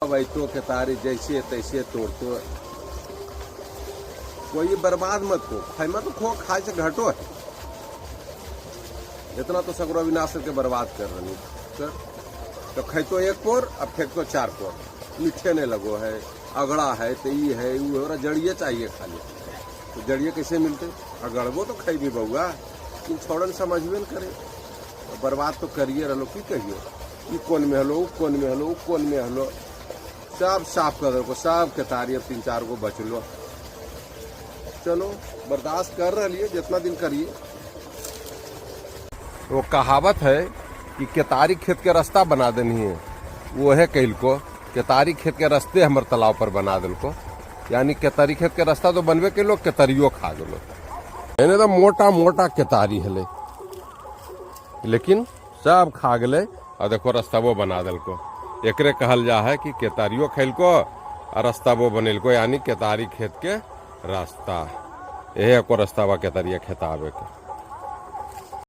वैतो केतारी जैसे तैसे तोड़तो, कोई बर्बाद मत को खाई मत खो, खाए से घटो है इतना तो सगरो विनाश करके बर्बाद कर रही सर। तो खैतो एक पोर अब फेंकतो 4 पोर, मीठे नहीं लगो है, अगड़ा है तो ये है वो जड़िए चाहिए खाली। तो जड़िए कैसे मिलते, अगड़बो तो खाई भी बउआ, इन छोड़न समझबे न करे, तो बर्बाद तो करिए रहो। की कहियो ई कोन में हलो, कोन में हलो, कोन में हलो, सब साफ कर दो, सब केतारी अब 3-4 गो बचलो। चलो बर्दाश्त कर रही जितना दिन करिए। वो कहावत है कि केतारी खेत के रास्ता बना देनी है, वो है कैल को केतारी खेत के रास्ते हमर तालाब पर बना दिल को, यानी केतारी खेत के रास्ता तो बनबे के लो, केतारियो खा गलो। मैंने तो मोटा मोटा केतारी हले, लेकिन सब खा गले और देखो रास्ता वो बना दिल को। एकरे कहल जा है कि केतारियो खेल को और रास्ता वो बनेल को, यानी केतारी खेत के रास्ता। यही को रास्ता बा केतारिया खेत आवे के।